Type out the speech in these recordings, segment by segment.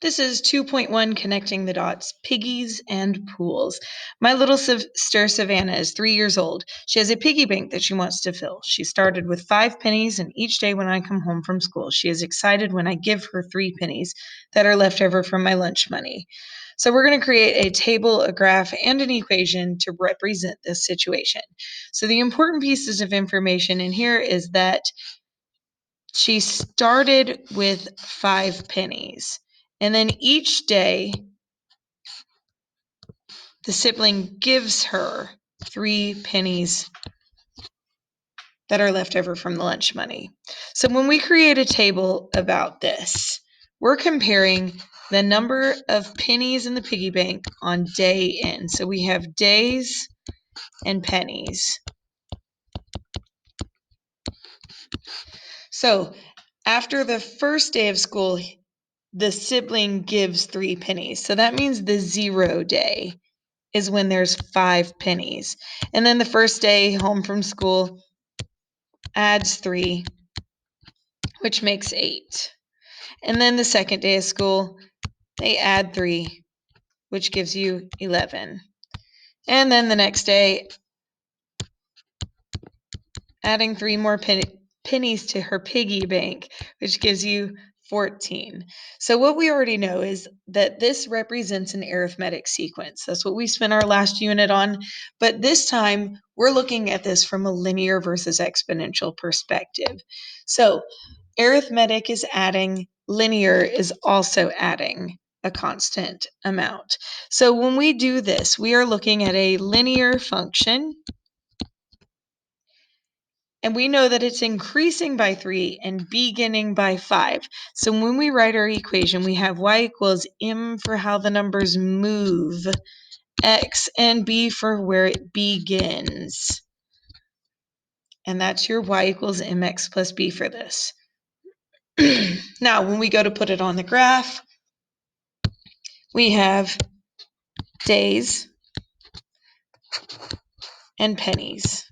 This is 2.1 Connecting the Dots, Piggies and Pools. My little sister Savannah is 3 years old. She has a piggy bank that she wants to fill. She started with 5 pennies, and each day when I come home from school, she is excited when I give her 3 pennies that are left over from my lunch money. So we're going to create a table, a graph, and an equation to represent this situation. So the important pieces of information in here is that she started with 5 pennies. And then each day, the sibling gives her 3 pennies that are left over from the lunch money. So when we create a table about this, we're comparing the number of pennies in the piggy bank on day n. So we have days and pennies. So after the first day of school, the sibling gives 3 pennies. So that means the 0 day is when there's 5 pennies. And then the first day home from school adds 3, which makes 8. And then the second day of school, they add 3, which gives you 11. And then the next day, adding 3 more pennies to her piggy bank, which gives you 14. So what we already know is that this represents an arithmetic sequence. That's what we spent our last unit on. But this time, we're looking at this from a linear versus exponential perspective. So arithmetic is adding, linear is also adding a constant amount. So when we do this, we are looking at a linear function, and we know that it's increasing by 3 and beginning by 5. So when we write our equation, we have y equals m for how the numbers move, x, and b for where it begins. And that's your y equals mx plus b for this. Now, when we go to put it on the graph, we have days and pennies.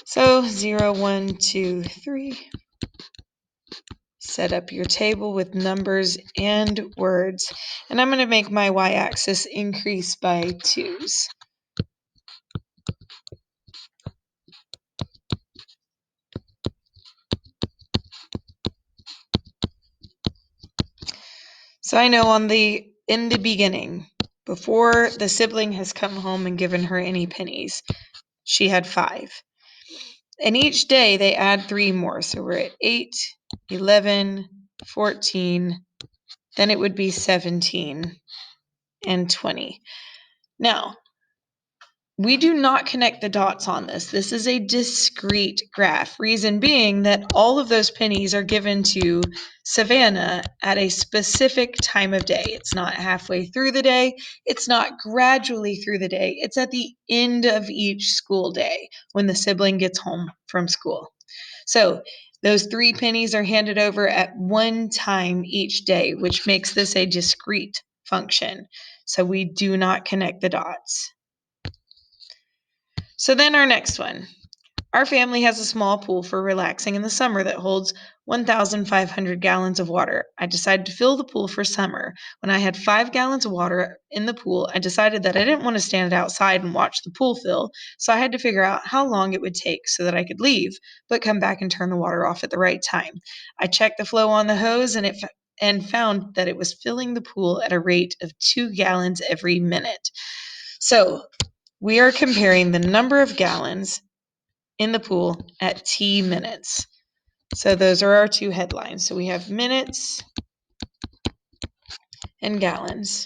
So 0, 1, 2, 3. Set up your table with numbers and words. And I'm going to make my y-axis increase by 2s. So I know in the beginning, before the sibling has come home and given her any pennies, she had 5. And each day they add 3 more. So we're at 8, 11, 14, then it would be 17 and 20. Now, we do not connect the dots on this. This is a discrete graph. Reason being that all of those pennies are given to Savannah at a specific time of day. It's not halfway through the day. It's not gradually through the day. It's at the end of each school day when the sibling gets home from school. So those 3 pennies are handed over at one time each day, which makes this a discrete function. So we do not connect the dots. So then our next one. Our family has a small pool for relaxing in the summer that holds 1,500 gallons of water. I decided to fill the pool for summer. When I had 5 gallons of water in the pool, I decided that I didn't want to stand outside and watch the pool fill, so I had to figure out how long it would take so that I could leave, but come back and turn the water off at the right time. I checked the flow on the hose and found that it was filling the pool at a rate of 2 gallons every minute. So we are comparing the number of gallons in the pool at t minutes. So those are our 2 headlines. So we have minutes and gallons.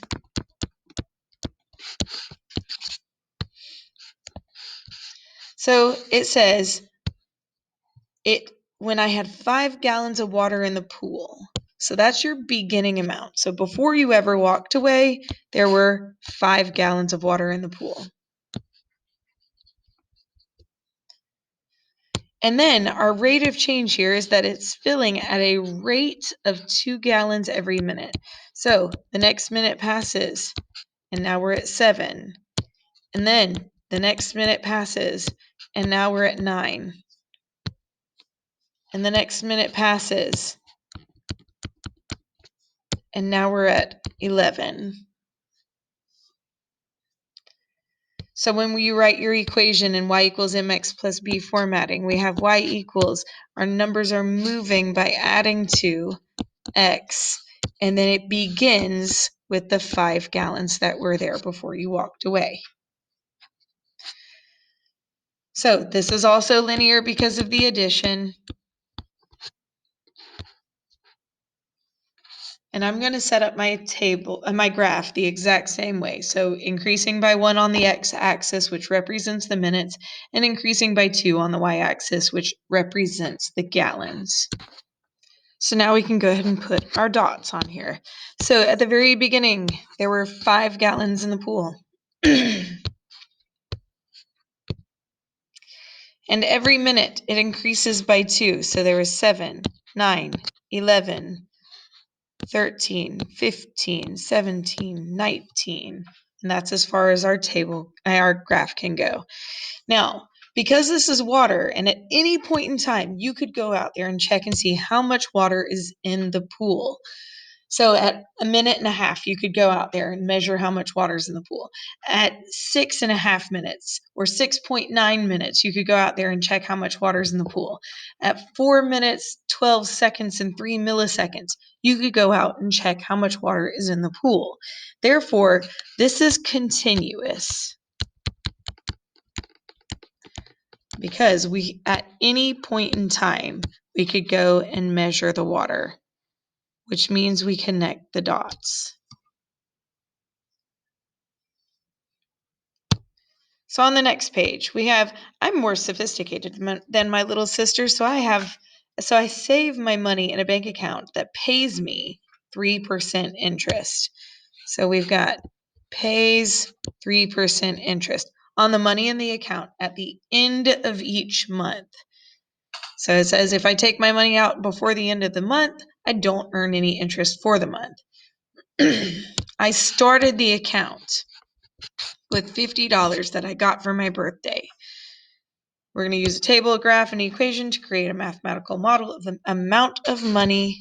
So it says when I had 5 gallons of water in the pool. So that's your beginning amount. So before you ever walked away, there were 5 gallons of water in the pool. And then our rate of change here is that it's filling at a rate of 2 gallons every minute. So the next minute passes, and now we're at 7. And then the next minute passes, and now we're at 9. And the next minute passes, and now we're at 11. So when you write your equation in y equals mx plus b formatting, we have y equals, our numbers are moving by adding to x, and then it begins with the 5 gallons that were there before you walked away. So this is also linear because of the addition. And I'm going to set up my table, my graph the exact same way. So increasing by 1 on the x-axis, which represents the minutes, and increasing by 2 on the y-axis, which represents the gallons. So now we can go ahead and put our dots on here. So at the very beginning, there were 5 gallons in the pool. And every minute it increases by 2. So there was 7, 9, 11, 13, 15, 17, 19. And that's as far as our graph can go. Now, because this is water, and at any point in time, you could go out there and check and see how much water is in the pool. So at a minute and a half, you could go out there and measure how much water is in the pool. At 6.5 minutes or 6.9 minutes, you could go out there and check how much water is in the pool. At 4 minutes, 12 seconds, and 3 milliseconds, you could go out and check how much water is in the pool. Therefore, this is continuous because at any point in time, we could go and measure the water, which means we connect the dots. So on the next page, I'm more sophisticated than my little sister, so I save my money in a bank account that pays me 3% interest. So we've got pays 3% interest on the money in the account at the end of each month. So it says if I take my money out before the end of the month, I don't earn any interest for the month. I started the account with $50 that I got for my birthday. We're going to use a table, a graph, and an equation to create a mathematical model of the amount of money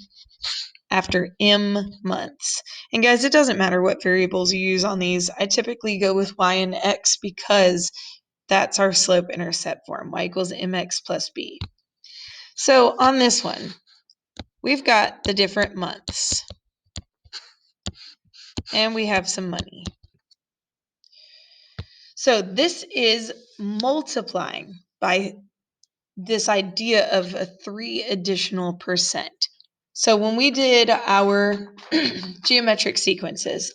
after m months. And guys, it doesn't matter what variables you use on these. I typically go with y and x because that's our slope-intercept form, y equals mx plus b. So on this one, we've got the different months, and we have some money. So this is multiplying by this idea of a 3 additional percent. So when we did our geometric sequences,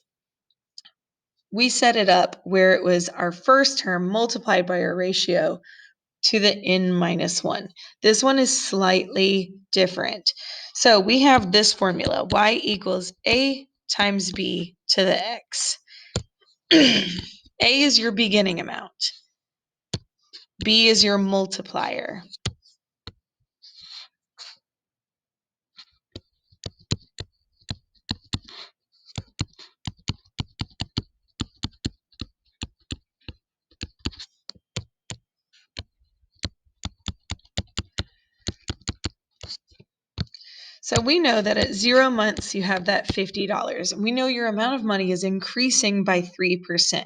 we set it up where it was our first term multiplied by our ratio to the n minus 1. This one is slightly different. So we have this formula, y equals a times b to the x. A is your beginning amount. B is your multiplier. So we know that at 0 months, you have that $50. We know your amount of money is increasing by 3%.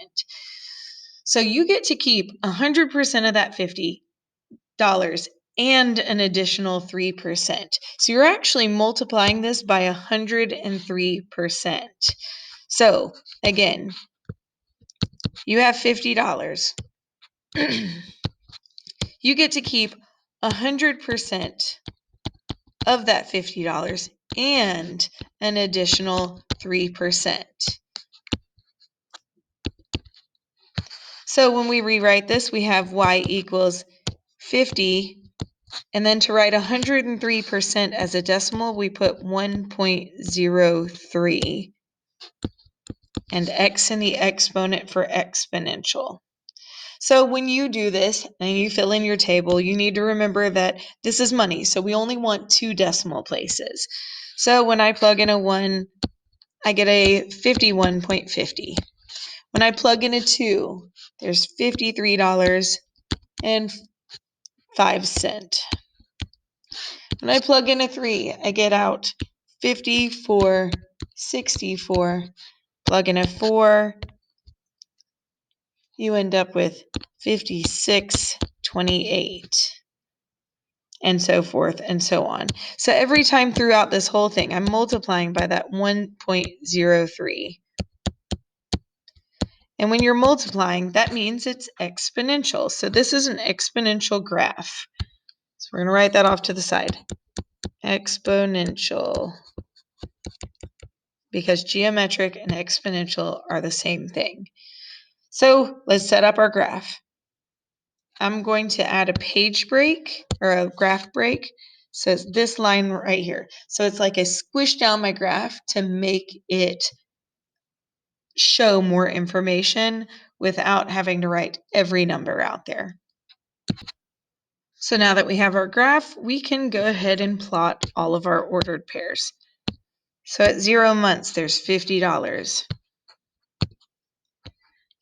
So you get to keep 100% of that $50 and an additional 3%. So you're actually multiplying this by 103%. So again, you have $50. You get to keep 100% of that $50 and an additional 3%. So when we rewrite this, we have y equals 50, and then to write 103% as a decimal, we put 1.03 and x in the exponent for exponential. So when you do this and you fill in your table, you need to remember that this is money, so we only want 2 decimal places. So when I plug in a 1, I get a 51.50. When I plug in a 2, there's $53.50. 5 cents. When I plug in a 3, I get out 54.64. Plug in a 4, you end up with 56.28. And so forth and so on. So every time throughout this whole thing, I'm multiplying by that 1.03. And when you're multiplying, that means it's exponential. So this is an exponential graph. So we're going to write that off to the side. Exponential. Because geometric and exponential are the same thing. So let's set up our graph. I'm going to add a page break or a graph break. So it's this line right here. So it's like I squish down my graph to make it show more information without having to write every number out there. So now that we have our graph, we can go ahead and plot all of our ordered pairs. So at 0 months, there's $50.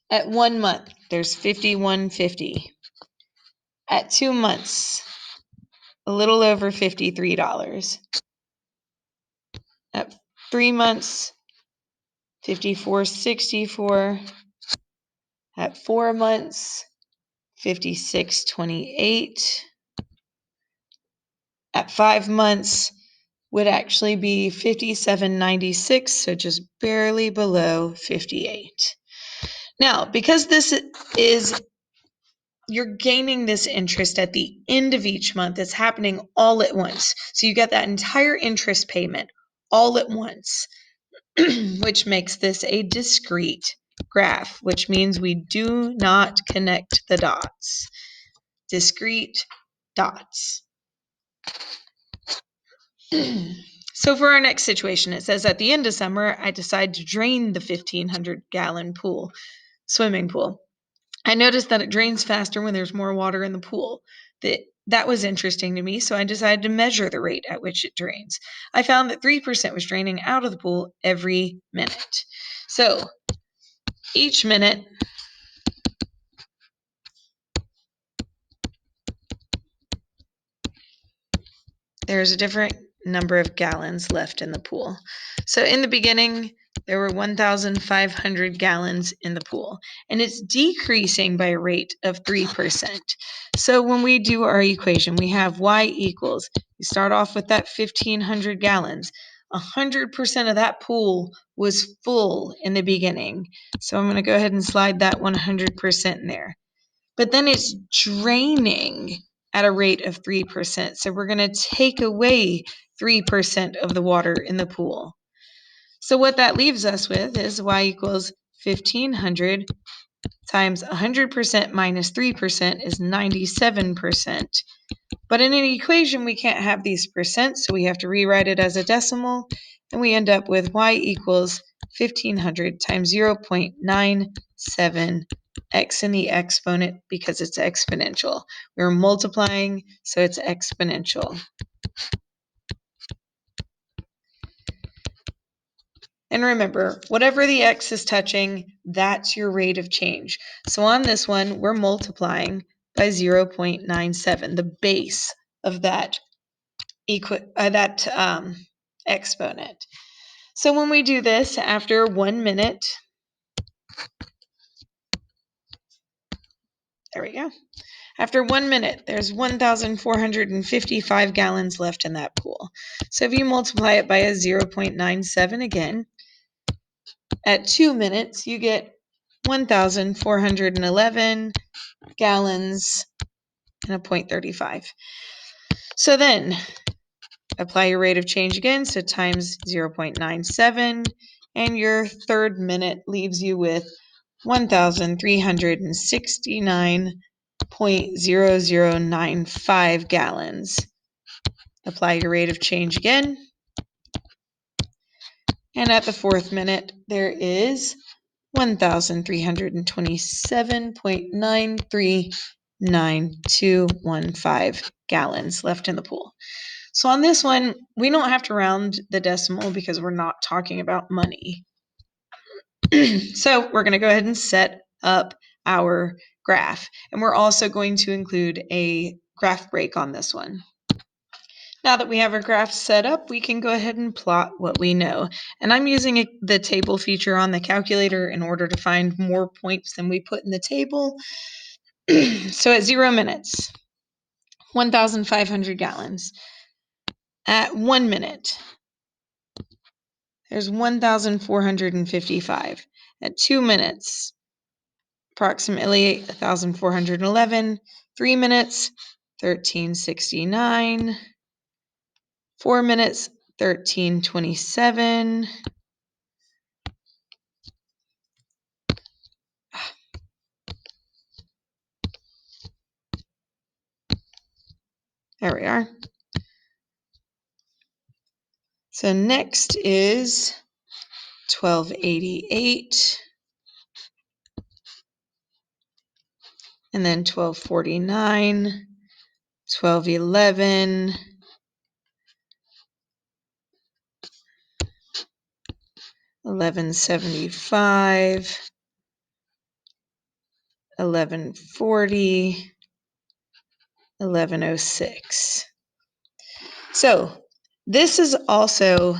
At 1 month, there's $51.50. At 2 months, a little over $53. At 3 months, $54.64. At 4 months, $56.28. At 5 months would actually be $57.96, so just barely below 58. Now, because this is, you're gaining this interest at the end of each month, it's happening all at once. So you get that entire interest payment all at once, which makes this a discrete graph, which means we do not connect the dots. Discrete dots. So for our next situation, it says at the end of summer, I decide to drain the 1,500-gallon swimming pool. I noticed that it drains faster when there's more water in the pool. That was interesting to me, so I decided to measure the rate at which it drains. I found that 3% was draining out of the pool every minute. So each minute, there's a different number of gallons left in the pool. So in the beginning, there were 1,500 gallons in the pool, and it's decreasing by a rate of 3%. So when we do our equation, we have y equals, you start off with that 1,500 gallons. 100% of that pool was full in the beginning. So I'm going to go ahead and slide that 100% in there. But then it's draining at a rate of 3%. So we're going to take away 3% of the water in the pool. So what that leaves us with is y equals 1,500 times 100% minus 3% is 97%. But in an equation, we can't have these percents, so we have to rewrite it as a decimal, and we end up with y equals 1,500 times 0.97 x in the exponent because it's exponential. We're multiplying, so it's exponential. And remember, whatever the x is touching, that's your rate of change. So on this one, we're multiplying by 0.97, the base of that exponent. So when we do this after 1 minute, there we go. After 1 minute, there's 1,455 gallons left in that pool. So if you multiply it by a 0.97 again, at 2 minutes, you get 1,411 gallons and a 0.35. So then apply your rate of change again, so times 0.97, and your third minute leaves you with 1,369.0095 gallons. Apply your rate of change again. And at the fourth minute, there is 1,327.939215 gallons left in the pool. So on this one, we don't have to round the decimal because we're not talking about money. So we're going to go ahead and set up our graph. And we're also going to include a graph break on this one. Now that we have our graph set up, we can go ahead and plot what we know. And I'm using the table feature on the calculator in order to find more points than we put in the table. So at 0 minutes, 1,500 gallons. At 1 minute, there's 1,455. At 2 minutes, approximately 1,411. 3 minutes, 1,369. 4 minutes, 1,327. There we are. So next is 1288, and then 1249, 1211, 1175, 1140, 1106. So this is also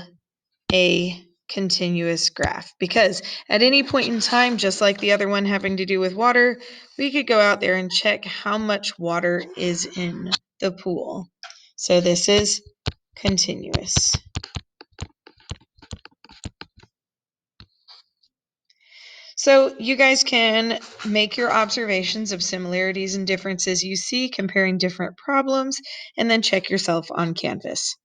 a continuous graph because at any point in time, just like the other one having to do with water, we could go out there and check how much water is in the pool. So this is continuous. So you guys can make your observations of similarities and differences you see comparing different problems, and then check yourself on Canvas.